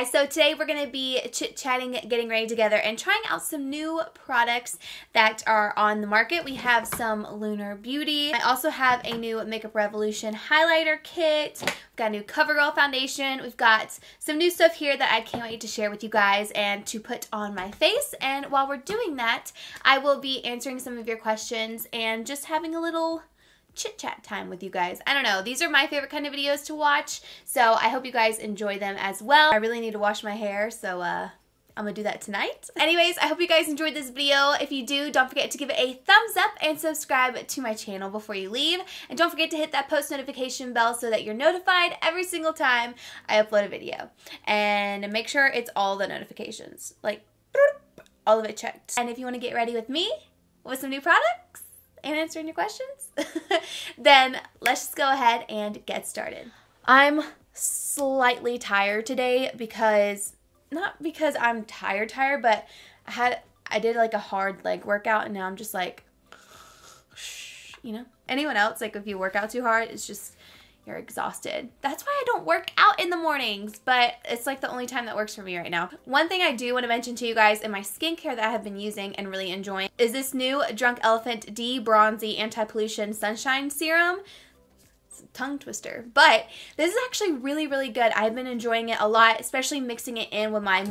guys, so today we're going to be chit-chatting, getting ready together, and trying out some new products that are on the market. We have some Lunar Beauty. I also have a new Makeup Revolution highlighter kit. We've got a new CoverGirl foundation. We've got some new stuff here that I can't wait to share with you guys and to put on my face. And while we're doing that, I will be answering some of your questions and just having a little chit-chat time with you guys. I don't know, these are my favorite kind of videos to watch, so I hope you guys enjoy them as well. I really need to wash my hair, so I'm gonna do that tonight. Anyways, I hope you guys enjoyed this video. If you do, don't forget to give it a thumbs up and subscribe to my channel before you leave. And don't forget to hit that post notification bell so that you're notified every single time I upload a video. And make sure it's all the notifications, like all of it checked. And if you want to get ready with me with some new products and answering your questions, then let's just go ahead and get started. I'm slightly tired today because, not because I'm tired, but I did like a hard leg workout and now I'm just like, you know, anyone else, like if you work out too hard, it's just, you're exhausted. That's why I don't work out in the mornings, but it's like the only time that works for me right now. One thing I do want to mention to you guys in my skincare that I have been using and really enjoying is this new Drunk Elephant De-Bronzy Anti-Pollution Sunshine Serum. It's a tongue twister, but this is actually really, really good. I've been enjoying it a lot, especially mixing it in with my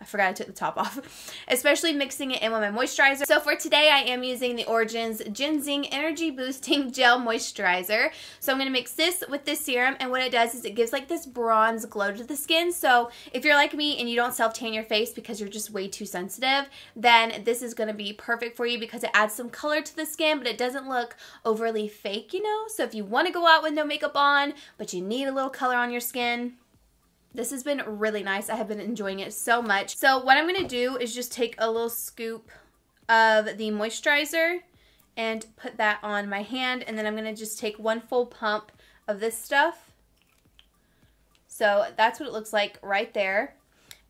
I forgot I took the top off. Especially mixing it in with my moisturizer. So for today, I am using the Origins Ginzing Energy Boosting Gel Moisturizer. So I'm going to mix this with this serum, and what it does is it gives like this bronze glow to the skin. So if you're like me and you don't self-tan your face because you're just way too sensitive, then this is going to be perfect for you because it adds some color to the skin, but it doesn't look overly fake, you know? So if you want to go out with no makeup on, but you need a little color on your skin, this has been really nice. I have been enjoying it so much. So what I'm going to do is just take a little scoop of the moisturizer and put that on my hand. And then I'm going to just take one full pump of this stuff. So that's what it looks like right there.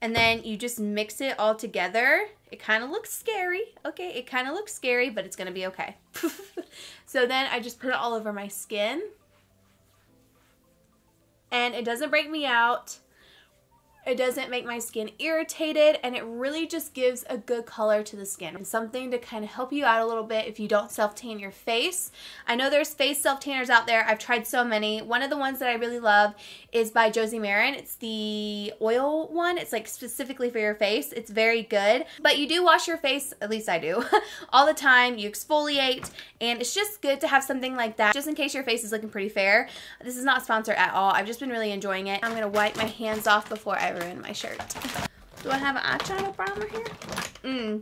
And then you just mix it all together. It kind of looks scary. Okay, it kind of looks scary, but it's going to be okay. So then I just put it all over my skin. And it doesn't break me out. It doesn't make my skin irritated, and it really just gives a good color to the skin. And something to kind of help you out a little bit if you don't self-tan your face. I know there's face self-tanners out there. I've tried so many. One of the ones that I really love is by Josie Maran. It's the oil one. It's like specifically for your face. It's very good. But you do wash your face, at least I do, all the time. You exfoliate, and it's just good to have something like that just in case your face is looking pretty fair. This is not sponsored at all. I've just been really enjoying it. I'm going to wipe my hands off before I ruin my shirt. Do I have an eyeshadow primer here?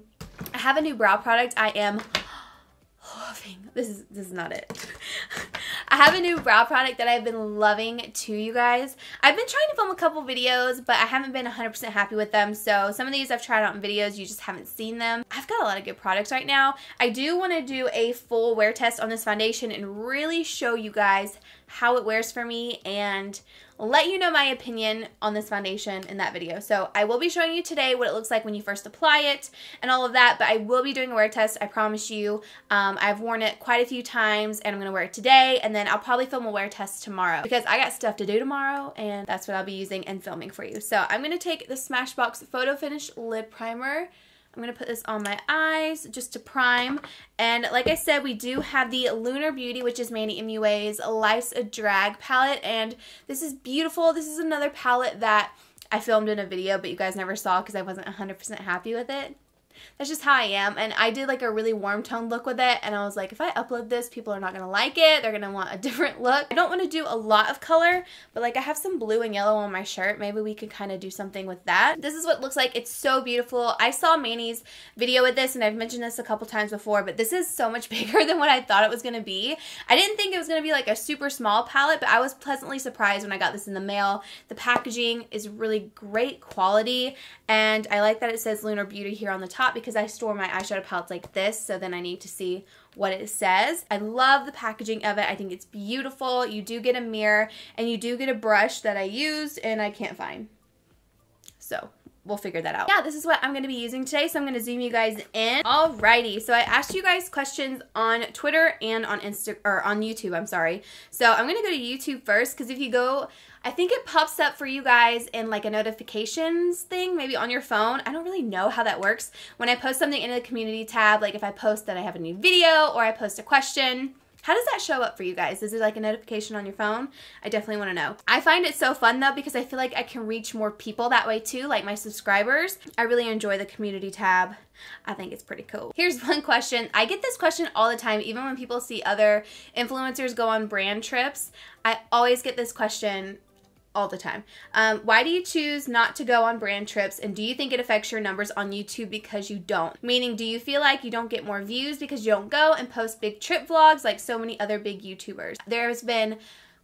I have a new brow product I am loving. This is not it. I have a new brow product that I've been loving too, you guys. I've been trying to film a couple videos, but I haven't been 100% happy with them. So some of these I've tried out in videos, you just haven't seen them. I've got a lot of good products right now. I do want to do a full wear test on this foundation and really show you guys how it wears for me and let you know my opinion on this foundation in that video. So I will be showing you today what it looks like when you first apply it and all of that, but I will be doing a wear test, I promise you. I've worn it quite a few times and I'm going to wear it today, and then I'll probably film a wear test tomorrow because I got stuff to do tomorrow and that's what I'll be using and filming for you. So I'm going to take the Smashbox Photofinish Lid Primer. I'm going to put this on my eyes just to prime. And like I said, we do have the Lunar Beauty, which is Manny MUA's Life's a Drag palette. And this is beautiful. This is another palette that I filmed in a video, but you guys never saw because I wasn't 100% happy with it. That's just how I am, and I did like a really warm tone look with it, and I was like, if I upload this, people are not going to like it. They're going to want a different look. I don't want to do a lot of color, but like I have some blue and yellow on my shirt. Maybe we could kind of do something with that. This is what it looks like. It's so beautiful. I saw Manny's video with this, and I've mentioned this a couple times before, but this is so much bigger than what I thought it was going to be. I didn't think it was going to be like a super small palette, but I was pleasantly surprised when I got this in the mail. The packaging is really great quality, and I like that it says Lunar Beauty here on the top because I store my eyeshadow palettes like this, so then I need to see what it says. I love the packaging of it. I think it's beautiful. You do get a mirror, and you do get a brush that I used and I can't find. So we'll figure that out. Yeah, this is what I'm going to be using today, so I'm going to zoom you guys in. Alrighty, so I asked you guys questions on Twitter and on YouTube, I'm sorry. So I'm going to go to YouTube first, because if you go, I think it pops up for you guys in like a notifications thing, maybe on your phone. I don't really know how that works. When I post something into the community tab, like if I post that I have a new video or I post a question, how does that show up for you guys? Is it like a notification on your phone? I definitely want to know. I find it so fun though because I feel like I can reach more people that way too, like my subscribers. I really enjoy the community tab. I think it's pretty cool. Here's one question. I get this question all the time, even when people see other influencers go on brand trips. I always get this question all the time. Why do you choose not to go on brand trips, and do you think it affects your numbers on YouTube because you don't? Meaning, do you feel like you don't get more views because you don't go and post big trip vlogs like so many other big YouTubers? There's been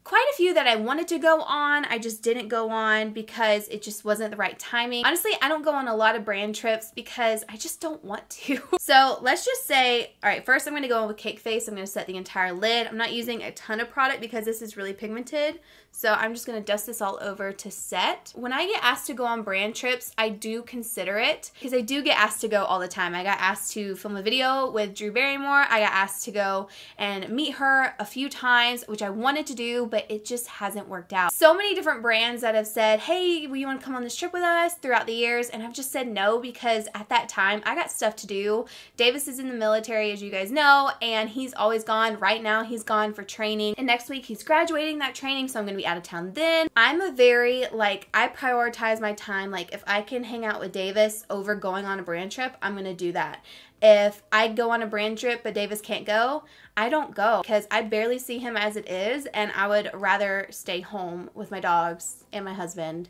quite a few that I wanted to go on. I just didn't go on because it just wasn't the right timing. Honestly, I don't go on a lot of brand trips because I just don't want to. So let's just say, all right, first I'm going to go in with Cake Face. I'm going to set the entire lid. I'm not using a ton of product because this is really pigmented. So I'm just going to dust this all over to set. When I get asked to go on brand trips, I do consider it because I do get asked to go all the time. I got asked to film a video with Drew Barrymore. I got asked to go and meet her a few times, which I wanted to do, but it just hasn't worked out. So many different brands that have said, hey, will you want to come on this trip with us throughout the years? And I've just said no because at that time I got stuff to do. Davis is in the military, as you guys know, and he's always gone. Right now he's gone for training, and next week he's graduating that training, so I'm going to be out of town then. I'm a very, like, I prioritize my time. Like, if I can hang out with Davis over going on a brand trip, I'm going to do that. If I go on a brand trip but Davis can't go, I don't go because I barely see him as it is, and I would rather stay home with my dogs and my husband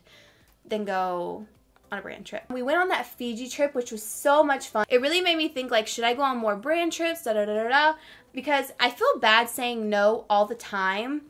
than go on a brand trip. We went on that Fiji trip, which was so much fun. It really made me think, like, should I go on more brand trips? Because I feel bad saying no all the time,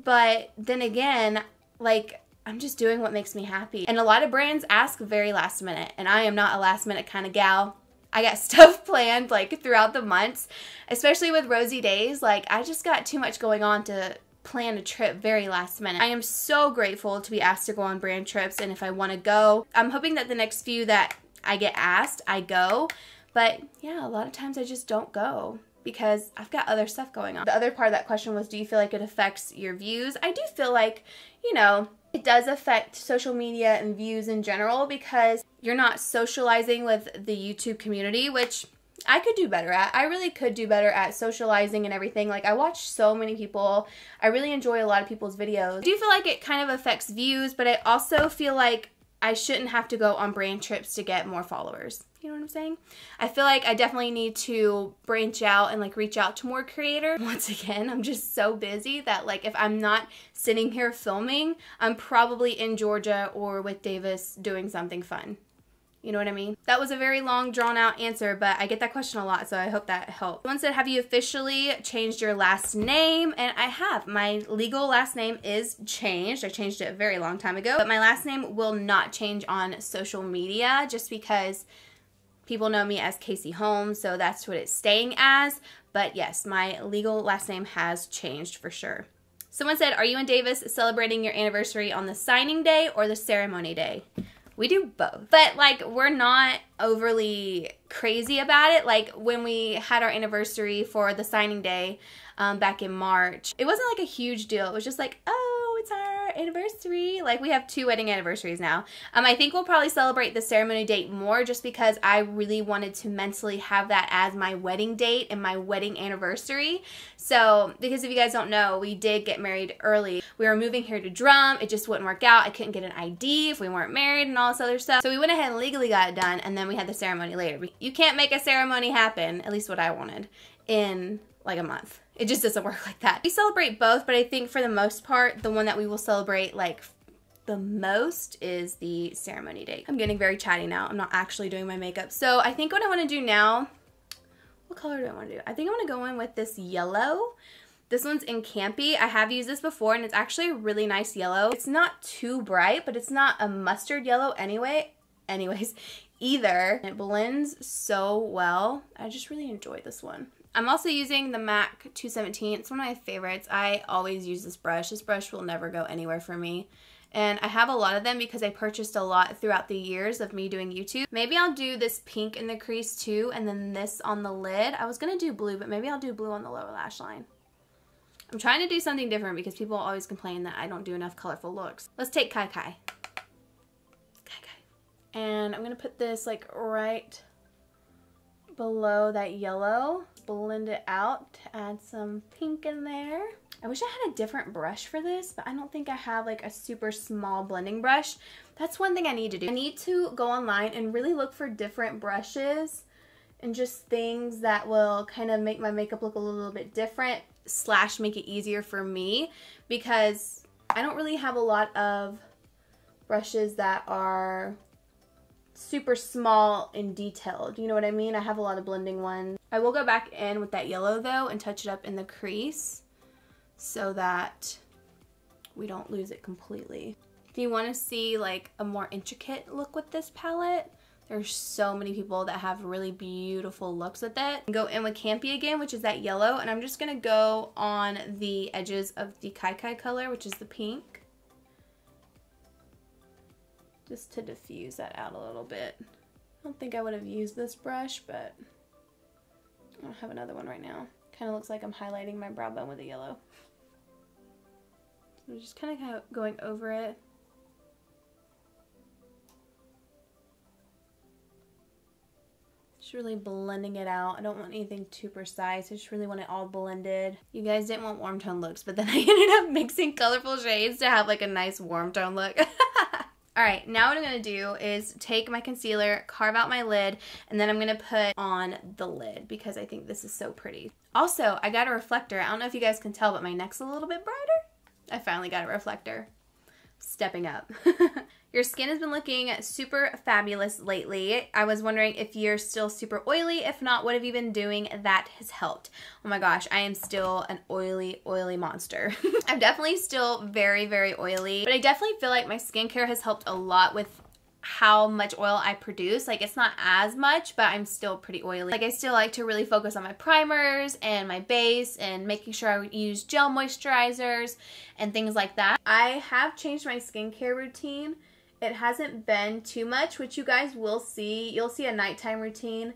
but then again, like, I'm just doing what makes me happy. And a lot of brands ask very last minute, and I am not a last minute kind of gal. I got stuff planned like throughout the months, especially with Rosy Days. Like, I just got too much going on to plan a trip very last minute. I am so grateful to be asked to go on brand trips, and if I want to go, I'm hoping that the next few that I get asked, I go. But yeah, a lot of times I just don't go because I've got other stuff going on. The other part of that question was, do you feel like it affects your views? I do feel like, you know, it does affect social media and views in general because you're not socializing with the YouTube community, which I could do better at. I really could do better at socializing and everything. Like, I watch so many people. I really enjoy a lot of people's videos. I do feel like it kind of affects views, but I also feel like I shouldn't have to go on brand trips to get more followers. You know what I'm saying? I feel like I definitely need to branch out and like reach out to more creators. Once again, I'm just so busy that like if I'm not sitting here filming, I'm probably in Georgia or with Davis doing something fun. You know what I mean? That was a very long, drawn-out answer, but I get that question a lot, so I hope that helped. Someone said, have you officially changed your last name? And I have. My legal last name is changed. I changed it a very long time ago, but my last name will not change on social media just because people know me as Casey Holmes, so that's what it's staying as. But yes, my legal last name has changed for sure. Someone said, are you and Davis celebrating your anniversary on the signing day or the ceremony day? We do both, but like we're not overly crazy about it. Like when we had our anniversary for the signing day back in March, it wasn't like a huge deal. It was just like, oh, it's our anniversary. Like we have 2 wedding anniversaries now. I think we'll probably celebrate the ceremony date more just because I really wanted to mentally have that as my wedding date and my wedding anniversary. So, because if you guys don't know, we did get married early. We were moving here to Drum. It just wouldn't work out. I couldn't get an ID if we weren't married and all this other stuff. So we went ahead and legally got it done, and then we had the ceremony later. You can't make a ceremony happen, at least what I wanted, in like a month. It just doesn't work like that. We celebrate both, but I think for the most part, the one that we will celebrate like the most is the ceremony date. I'm getting very chatty now. I'm not actually doing my makeup. So I think what I want to do now, what color do I want to do? I think I'm going to go in with this yellow. This one's in Campy. I have used this before and it's actually a really nice yellow. It's not too bright, but it's not a mustard yellow either. It blends so well. I just really enjoy this one. I'm also using the MAC 217. It's one of my favorites. I always use this brush. This brush will never go anywhere for me. And I have a lot of them because I purchased a lot throughout the years of me doing YouTube. Maybe I'll do this pink in the crease too, and then this on the lid. I was going to do blue, but maybe I'll do blue on the lower lash line. I'm trying to do something different because people always complain that I don't do enough colorful looks. Let's take Kai Kai. Kai Kai. And I'm going to put this like right below that yellow. Blend it out. Add some pink in there. I wish I had a different brush for this, but I don't think I have like a super small blending brush. That's one thing I need to do. I need to go online and really look for different brushes and just things that will kind of make my makeup look a little bit different / make it easier for me, because I don't really have a lot of brushes that are super small and detailed. You know what I mean? I have a lot of blending ones. I will go back in with that yellow though and touch it up in the crease so that we don't lose it completely. If you want to see like a more intricate look with this palette, there's so many people that have really beautiful looks with it. Go in with Campy again, which is that yellow, and I'm just going to go on the edges of the Kai Kai color, which is the pink, just to diffuse that out a little bit. I don't think I would have used this brush, but I don't have another one right now. Kind of looks like I'm highlighting my brow bone with a yellow. So just kind of going over it. Just really blending it out. I don't want anything too precise. I just really want it all blended. You guys didn't want warm tone looks, but then I ended up mixing colorful shades to have like a nice warm tone look. Alright, now what I'm going to do is take my concealer, carve out my lid, and then I'm going to put on the lid because I think this is so pretty. Also, I got a reflector. I don't know if you guys can tell, but my neck's a little bit brighter. I finally got a reflector. Stepping up. Your skin has been looking super fabulous lately. I was wondering if you're still super oily. If not, what have you been doing that has helped? Oh my gosh, I am still an oily monster. I'm definitely still very, very oily, but I definitely feel like my skincare has helped a lot with how much oil I produce. Like, it's not as much, but I'm still pretty oily. Like, I still like to really focus on my primers and my base and making sure I use gel moisturizers and things like that. I have changed my skincare routine. It hasn't been too much, which you guys will see. You'll see a nighttime routine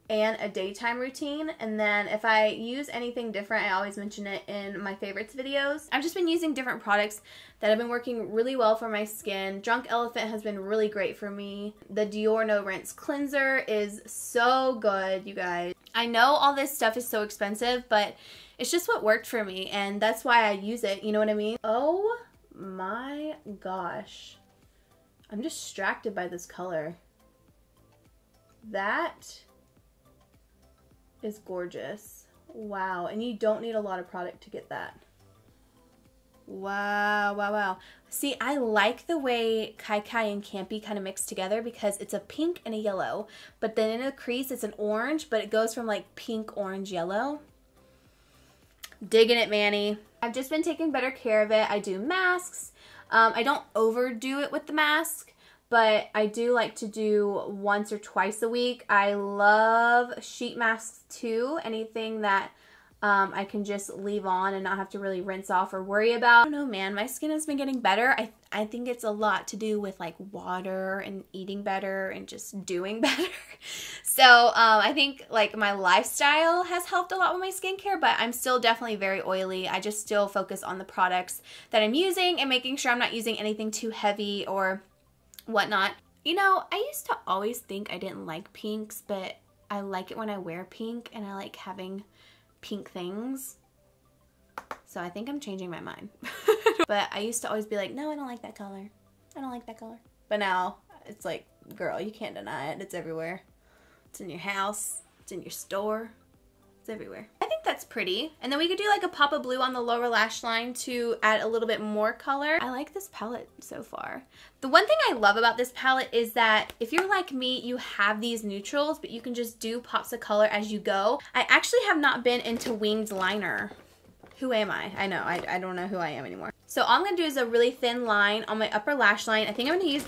and a daytime routine, and then if I use anything different, I always mention it in my favorites videos. I've just been using different products that have been working really well for my skin. Drunk Elephant has been really great for me. The Dior No Rinse Cleanser is so good, you guys. I know all this stuff is so expensive, but it's just what worked for me, and that's why I use it, you know what I mean? Oh my gosh. I'm distracted by this color. That is gorgeous. Wow, and you don't need a lot of product to get that. Wow, wow, wow. See, I like the way Kai Kai and Campy kind of mix together because it's a pink and a yellow, but then in the crease it's an orange, but it goes from like pink, orange, yellow. Digging it, Manny. I've just been taking better care of it. I do masks. I don't overdo it with the mask, but I do like to do once or twice a week. I love sheet masks too. Anything that I can just leave on and not have to really rinse off or worry about. I don't know, man. My skin has been getting better. I think it's a lot to do with like water and eating better and just doing better. So I think like my lifestyle has helped a lot with my skincare, but I'm still definitely very oily. I just still focus on the products that I'm using and making sure I'm not using anything too heavy or whatnot. You know, I used to always think I didn't like pinks, but I like it when I wear pink and I like having pink things. So I think I'm changing my mind. But I used to always be like, no, I don't like that color. I don't like that color. But now it's like, girl, you can't deny it. It's everywhere. It's in your house. It's in your store. It's everywhere. I think that's pretty. And then we could do like a pop of blue on the lower lash line to add a little bit more color. I like this palette so far. The one thing I love about this palette is that if you're like me, you have these neutrals, but you can just do pops of color as you go. I actually have not been into winged liner. Who am I? I know, I don't know who I am anymore. So all I'm going to do is a really thin line on my upper lash line. I think I'm going to use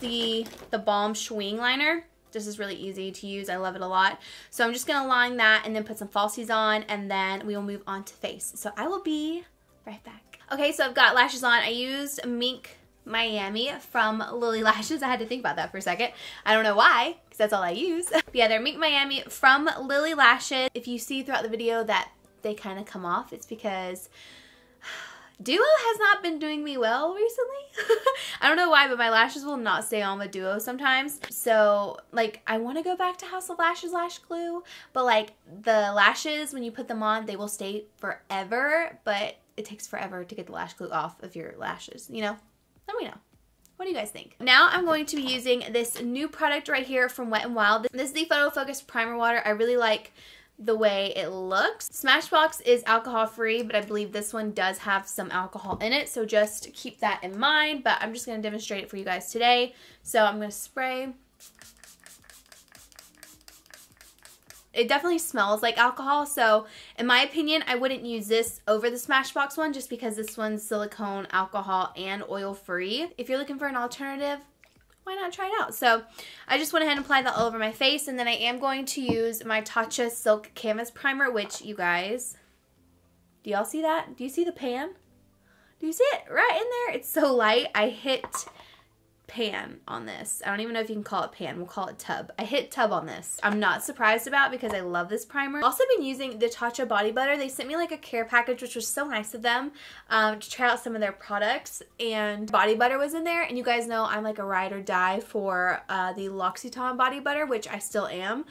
the Balm Schwing liner. This is really easy to use. I love it a lot. So I'm just going to line that and then put some falsies on, and then we will move on to face. So I will be right back. Okay, so I've got lashes on. I used Mink Miami from Lilly Lashes. I had to think about that for a second. I don't know why, because that's all I use. But yeah, they're Mink Miami from Lilly Lashes. If you see throughout the video that they kind of come off, it's because Duo has not been doing me well recently. I don't know why, but my lashes will not stay on with Duo sometimes. So, like, I want to go back to House of Lashes lash glue, but, like, the lashes, when you put them on, they will stay forever, but it takes forever to get the lash glue off of your lashes, you know? Let me know. What do you guys think? Now I'm going to be using this new product right here from Wet n Wild. This is the Photofocus Primer Water. I really like the way it looks. Smashbox is alcohol free, but I believe this one does have some alcohol in it, so just keep that in mind, but I'm just going to demonstrate it for you guys today. So I'm going to spray. It definitely smells like alcohol, so in my opinion, I wouldn't use this over the Smashbox one just because this one's silicone, alcohol, and oil free. If you're looking for an alternative, why not try it out? So I just went ahead and applied that all over my face, and then I am going to use my Tatcha Silk Canvas Primer, which, you guys, do y'all see that? Do you see the pan? Do you see it right in there? It's so light. I hit pan on this. I don't even know if you can call it pan. We'll call it tub. I hit tub on this. I'm not surprised about because I love this primer. I've also been using the Tatcha body butter. They sent me like a care package, which was so nice of them, to try out some of their products, and body butter was in there, and you guys know I'm like a ride or die for the L'Occitane body butter, which I still am,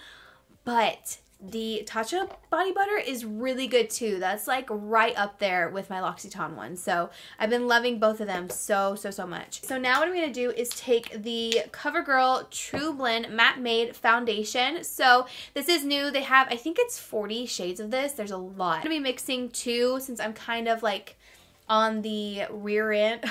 but the Tatcha body butter is really good too. That's like right up there with my L'Occitane one. So I've been loving both of them so much. So now what I'm going to do is take the CoverGirl True Blend Matte Made Foundation. So this is new. They have, I think it's 40 shades of this. There's a lot. I'm going to be mixing two since I'm kind of like on the rear end,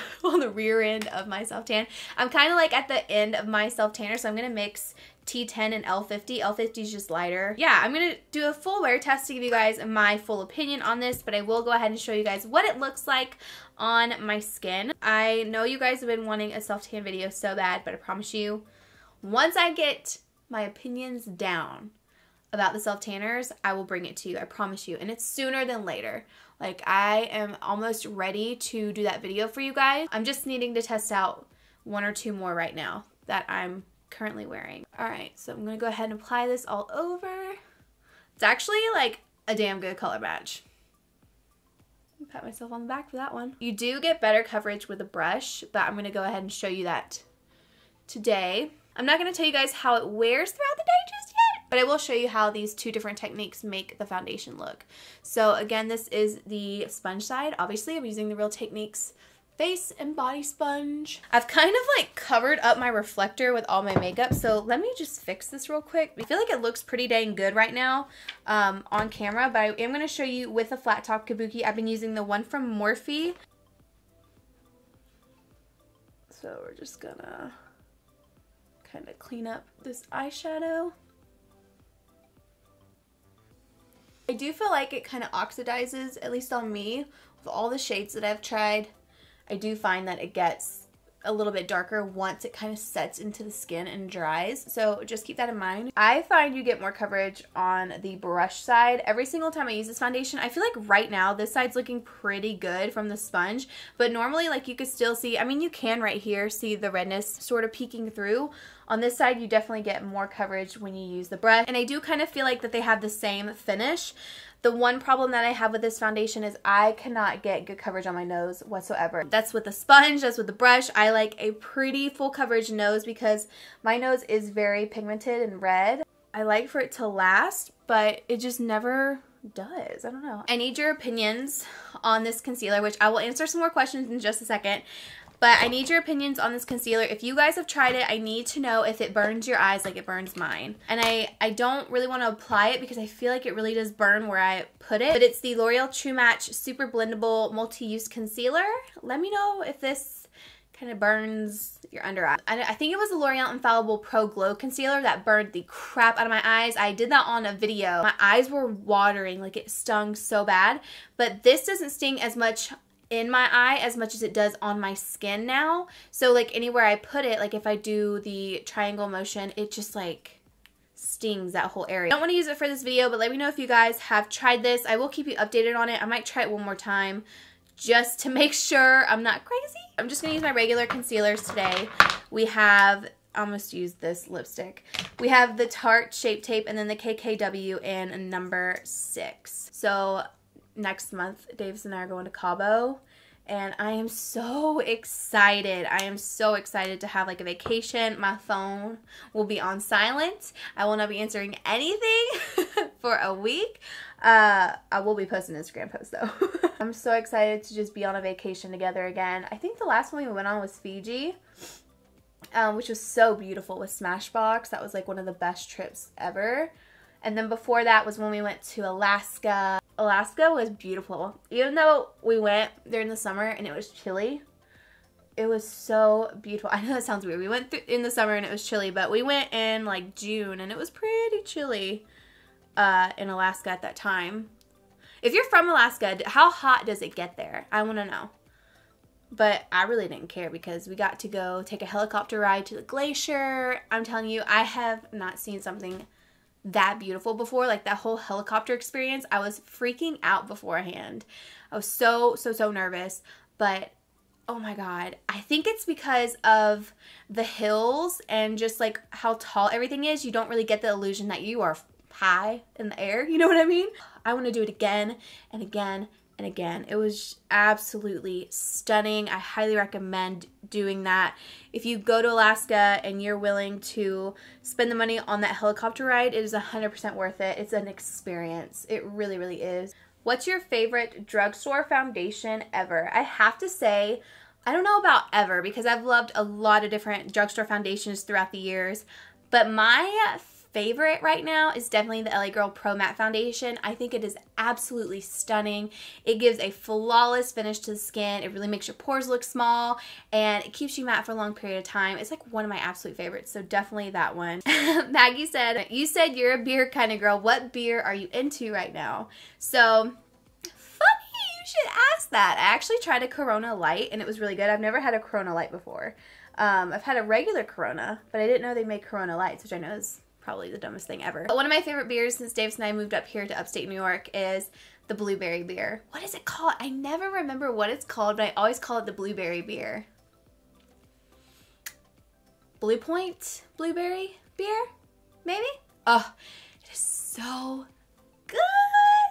of my self-tan. I'm kind of like at the end of my self-tanner, so I'm going to mix T10 and L50. L50 is just lighter. Yeah, I'm going to do a full wear test to give you guys my full opinion on this, but I will go ahead and show you guys what it looks like on my skin. I know you guys have been wanting a self-tan video so bad, but I promise you, once I get my opinions down about the self-tanners, I will bring it to you. I promise you. And it's sooner than later. Like, I am almost ready to do that video for you guys. I'm just needing to test out one or two more right now that I'm currently wearing. Alright, so I'm going to go ahead and apply this all over. It's actually like a damn good color match. Pat myself on the back for that one. You do get better coverage with a brush, but I'm going to go ahead and show you that today. I'm not going to tell you guys how it wears throughout the day just yet, but I will show you how these two different techniques make the foundation look. So again, this is the sponge side. Obviously, I'm using the Real Techniques face and body sponge. I've kind of like covered up my reflector with all my makeup, so let me just fix this real quick. I feel like it looks pretty dang good right now on camera, but I am going to show you with a flat top kabuki. I've been using the one from Morphe. So we're just gonna kind of clean up this eyeshadow. I do feel like it kind of oxidizes, at least on me, with all the shades that I've tried. I do find that it gets a little bit darker once it kind of sets into the skin and dries, so just keep that in mind. I find you get more coverage on the brush side every single time I use this foundation. I feel like right now this side's looking pretty good from the sponge, but normally like you could still see, I mean you can right here see the redness sort of peeking through. On this side you definitely get more coverage when you use the brush, and I do kind of feel like that they have the same finish. The one problem that I have with this foundation is I cannot get good coverage on my nose whatsoever. That's with the sponge, that's with the brush. I like a pretty full coverage nose because my nose is very pigmented and red. I like for it to last, but it just never does. I don't know. I need your opinions on this concealer, which I will answer some more questions in just a second. But I need your opinions on this concealer. If you guys have tried it, I need to know if it burns your eyes like it burns mine. And I don't really want to apply it because I feel like it really does burn where I put it. But it's the L'Oreal True Match Super Blendable Multi-Use Concealer. Let me know if this kind of burns your under eye. I think it was the L'Oreal Infallible Pro Glow Concealer that burned the crap out of my eyes. I did that on a video. My eyes were watering, like it stung so bad. But this doesn't sting as much in my eye as much as it does on my skin now. So like anywhere I put it, like if I do the triangle motion, it just like stings that whole area. I don't want to use it for this video, but let me know if you guys have tried this. I will keep you updated on it. I might try it one more time just to make sure I'm not crazy. I'm just going to use my regular concealers today. We have, I almost used this lipstick. We have the Tarte Shape Tape and then the KKW in number 6. So next month, Davis and I are going to Cabo. And I am so excited. I am so excited to have like a vacation. My phone will be on silent. I will not be answering anything for a week. I will be posting an Instagram post though. I'm so excited to just be on a vacation together again. I think the last one we went on was Fiji, which was so beautiful with Smashbox. That was like one of the best trips ever. And then before that was when we went to Alaska. Alaska was beautiful. Even though we went during the summer and it was chilly, it was so beautiful. I know that sounds weird. We went in the summer and it was chilly, but we went in like June and it was pretty chilly in Alaska at that time. If you're from Alaska, how hot does it get there? I want to know. But I really didn't care because we got to go take a helicopter ride to the glacier. I'm telling you, I have not seen something that beautiful before. Like that whole helicopter experience, I was freaking out beforehand. I was so nervous, but oh my god, I think it's because of the hills and just like how tall everything is. You don't really get the illusion that you are high in the air, you know what I mean? I want to do it again and again and again. It was absolutely stunning. I highly recommend doing that. If you go to Alaska and you're willing to spend the money on that helicopter ride, it is 100% worth it. It's an experience. It really, really is. What's your favorite drugstore foundation ever? I have to say, I don't know about ever because I've loved a lot of different drugstore foundations throughout the years, but my favorite right now is definitely the LA Girl Pro Matte Foundation. I think it is absolutely stunning. It gives a flawless finish to the skin. It really makes your pores look small and it keeps you matte for a long period of time. It's like one of my absolute favorites, so definitely that one. Maggie said, you said you're a beer kind of girl. What beer are you into right now? So, funny you should ask that. I actually tried a Corona Light and it was really good. I've never had a Corona Light before. I've had a regular Corona, but I didn't know they made Corona Lights, which I know is probably the dumbest thing ever. But one of my favorite beers since Davis and I moved up here to upstate New York is the blueberry beer. What is it called? I never remember what it's called, but I always call it the blueberry beer. Blue Point blueberry beer? Maybe? Oh, it is so good.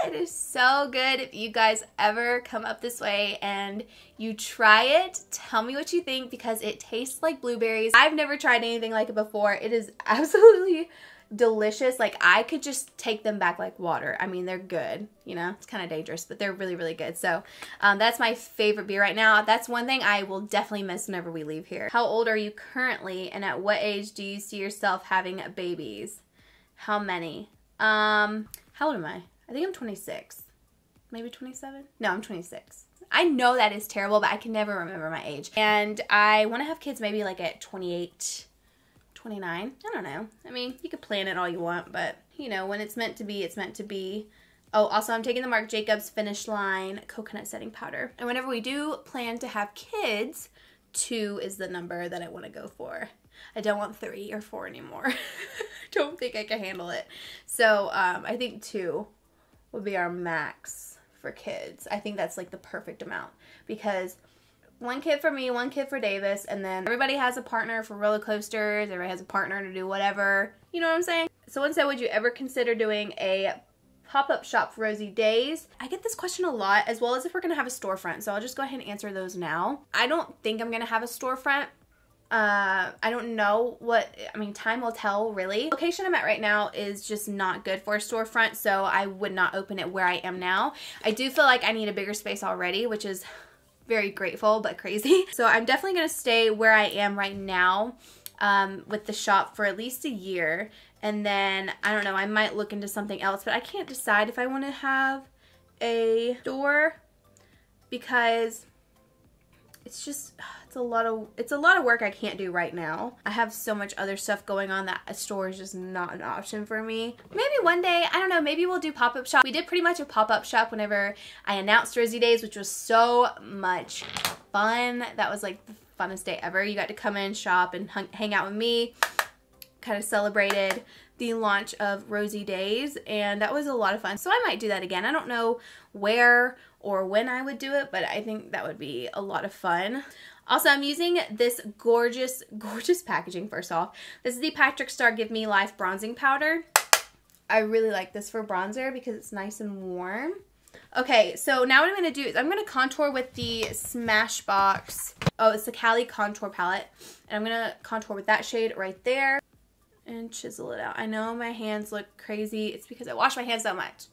It is so good. If you guys ever come up this way and you try it, tell me what you think because it tastes like blueberries. I've never tried anything like it before. It is absolutely delicious. Like I could just take them back like water. I mean, they're good, you know, it's kind of dangerous, but they're really, really good. So that's my favorite beer right now. That's one thing I will definitely miss whenever we leave here. How old are you currently and at what age do you see yourself having babies? How many? How old am I? I think I'm 26. Maybe 27? No, I'm 26. I know that is terrible, but I can never remember my age. And I want to have kids maybe like at 28, 29. I don't know. I mean, you could plan it all you want, but you know, when it's meant to be, it's meant to be. Oh, also I'm taking the Marc Jacobs Finish Line Coconut Setting Powder. And whenever we do plan to have kids, 2 is the number that I want to go for. I don't want 3 or 4 anymore. Don't think I can handle it. So I think 2 would be our max for kids. I think that's like the perfect amount because 1 kid for me, 1 kid for Davis, and then everybody has a partner for roller coasters, everybody has a partner to do whatever, you know what I'm saying? Someone said, would you ever consider doing a pop-up shop for Rosy Days? I get this question a lot, as well as if we're gonna have a storefront, so I'll just go ahead and answer those now. I don't think I'm gonna have a storefront. I don't know what, I mean, time will tell, really. The location I'm at right now is just not good for a storefront, so I would not open it where I am now. I do feel like I need a bigger space already, which is very grateful, but crazy. So I'm definitely gonna stay where I am right now with the shop for at least a year, and then, I don't know, I might look into something else, but I can't decide if I wanna have a store because it's just, it's a lot of work I can't do right now. I have so much other stuff going on that a store is just not an option for me. Maybe one day, I don't know, maybe we'll do pop-up shop. We did pretty much a pop-up shop whenever I announced Rosy Days, which was so much fun. That was like the funnest day ever. You got to come in, shop, and hang out with me. Kind of celebrated the launch of Rosy Days, and that was a lot of fun. So I might do that again. I don't know where or when I would do it, but I think that would be a lot of fun. Also, I'm using this gorgeous, gorgeous packaging first off. This is the Patrick Star Give Me Life Bronzing Powder. I really like this for bronzer because it's nice and warm. Okay, so now what I'm going to do is I'm going to contour with the Smashbox. Oh, it's the Cali contour palette. And I'm going to contour with that shade right there. And chisel it out. I know my hands look crazy. It's because I wash my hands so much.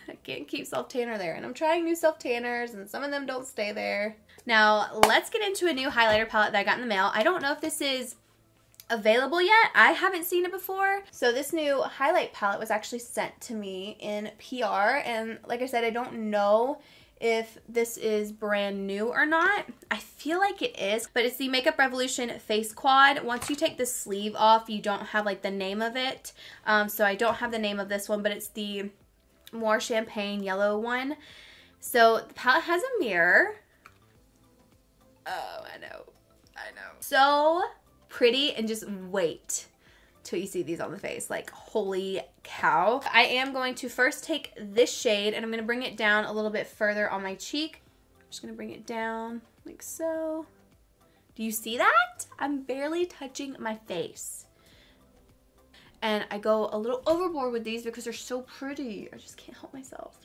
I can't keep self-tanner there. And I'm trying new self-tanners and some of them don't stay there. Now, let's get into a new highlighter palette that I got in the mail. I don't know if this is available yet. I haven't seen it before. So this new highlight palette was actually sent to me in PR. And like I said, I don't know if this is brand new or not. I feel like it is, but it's the Makeup Revolution Face Quad. Once you take the sleeve off, you don't have like the name of it. So I don't have the name of this one, but it's the more champagne yellow one. So the palette has a mirror. Oh, I know. So pretty, and just wait till you see these on the face. Like, holy cow. I am going to first take this shade and I'm going to bring it down a little bit further on my cheek. I'm just going to bring it down like so. Do you see that? I'm barely touching my face. And I go a little overboard with these because they're so pretty. I just can't help myself.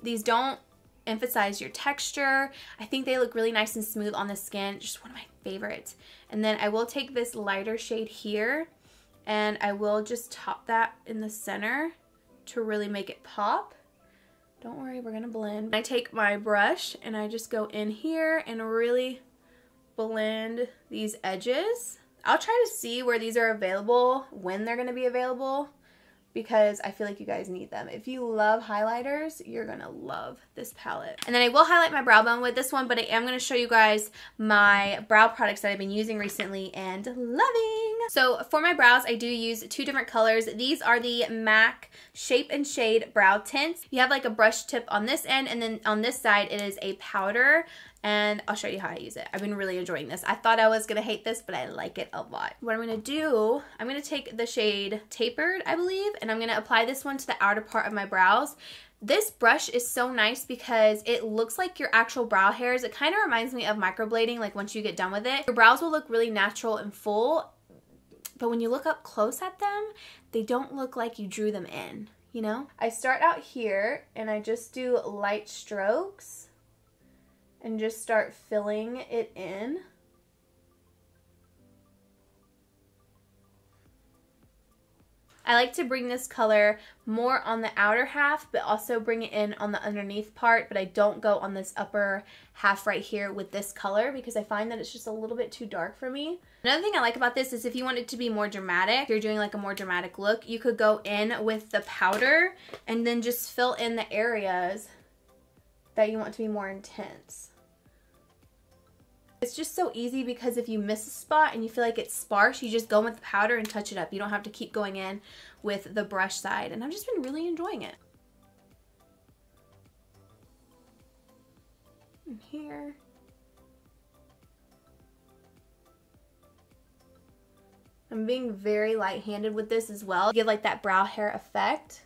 These don't emphasize your texture. I think they look really nice and smooth on the skin. Just one of my favorites. And then I will take this lighter shade here and I will just top that in the center to really make it pop. Don't worry, we're gonna blend. I take my brush and I just go in here and really blend these edges. I'll try to see where these are available, when they're gonna be available, because I feel like you guys need them. If you love highlighters, you're gonna love this palette. And then I will highlight my brow bone with this one, but I am gonna show you guys my brow products that I've been using recently and loving. So for my brows, I do use two different colors. These are the MAC Shape and Shade Brow Tints. You have like a brush tip on this end, and then on this side it is a powder. And I'll show you how I use it. I've been really enjoying this. I thought I was gonna hate this, but I like it a lot. What I'm gonna do, I'm gonna take the shade Tapered, I believe, and I'm gonna apply this one to the outer part of my brows. This brush is so nice because it looks like your actual brow hairs. It kind of reminds me of microblading, like once you get done with it. Your brows will look really natural and full, but when you look up close at them, they don't look like you drew them in, you know? I start out here and I just do light strokes and just start filling it in. I like to bring this color more on the outer half, but also bring it in on the underneath part, but I don't go on this upper half right here with this color because I find that it's just a little bit too dark for me. Another thing I like about this is if you want it to be more dramatic, if you're doing like a more dramatic look, you could go in with the powder and then just fill in the areas that you want to be more intense. It's just so easy because if you miss a spot and you feel like it's sparse, you just go with the powder and touch it up. You don't have to keep going in with the brush side, and I've just been really enjoying it. And here. I'm being very light-handed with this as well. Give like that brow hair effect.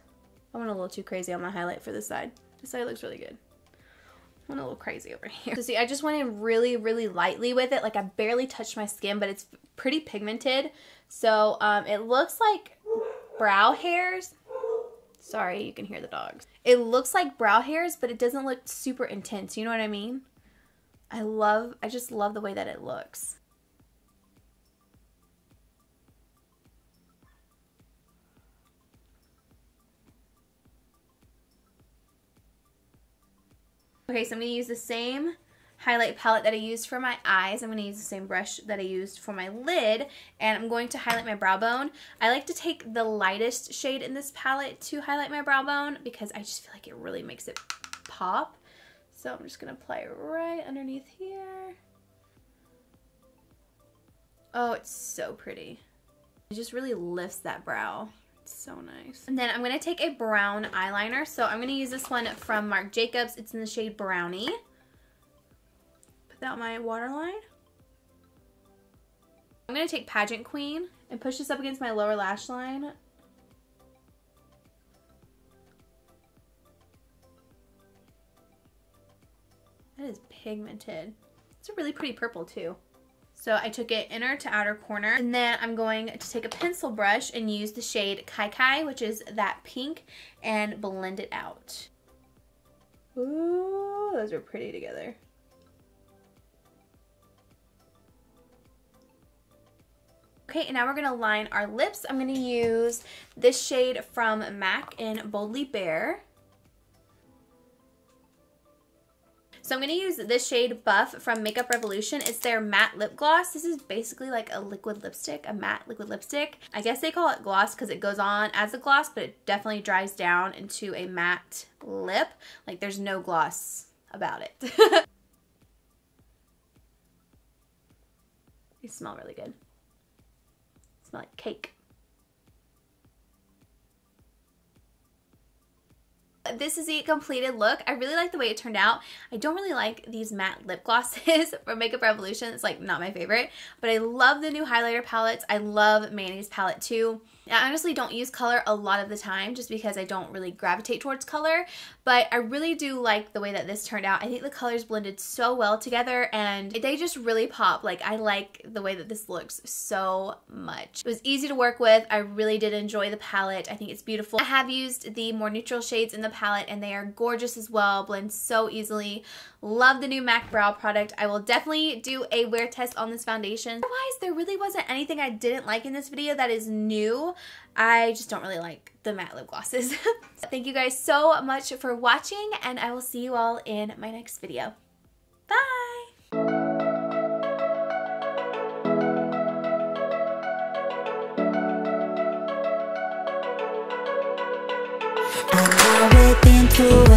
I went a little too crazy on my highlight for this side. This side looks really good. I went a little crazy over here. So see, I just went in really, really lightly with it. Like I barely touched my skin, but it's pretty pigmented. So it looks like brow hairs. Sorry, you can hear the dogs. It looks like brow hairs, but it doesn't look super intense. You know what I mean? I just love the way that it looks. Okay, so I'm going to use the same highlight palette that I used for my eyes. I'm going to use the same brush that I used for my lid, and I'm going to highlight my brow bone. I like to take the lightest shade in this palette to highlight my brow bone because I just feel like it really makes it pop. So I'm just going to apply it right underneath here. Oh, it's so pretty. It just really lifts that brow. So nice. And then I'm going to take a brown eyeliner. So I'm going to use this one from Marc Jacobs. It's in the shade Brownie. Put that on my waterline. I'm going to take Pageant Queen and push this up against my lower lash line. That is pigmented. It's a really pretty purple too. So I took it inner to outer corner, and then I'm going to take a pencil brush and use the shade Kai Kai, which is that pink, and blend it out. Ooh, those are pretty together. Okay, and now we're gonna line our lips. I'm gonna use this shade from MAC in Boldly Bare. So I'm going to use this shade Buff from Makeup Revolution. It's their matte lip gloss. This is basically like a liquid lipstick, a matte liquid lipstick. I guess they call it gloss because it goes on as a gloss, but it definitely dries down into a matte lip. Like there's no gloss about it. They smell really good. They smell like cake. This is the completed look. I really like the way it turned out. I don't really like these matte lip glosses from Makeup Revolution. It's like not my favorite, but I love the new highlighter palettes. I love Manny's palette too. I honestly don't use color a lot of the time just because I don't really gravitate towards color, but I really do like the way that this turned out. I think the colors blended so well together and they just really pop. Like I like the way that this looks so much. It was easy to work with. I really did enjoy the palette. I think it's beautiful. I have used the more neutral shades in the palette and they are gorgeous as well. Blend so easily. Love the new MAC Brow product. I will definitely do a wear test on this foundation. Otherwise, there really wasn't anything I didn't like in this video that is new. I just don't really like the matte lip glosses. Thank you guys so much for watching and I will see you all in my next video. Bye! Within 2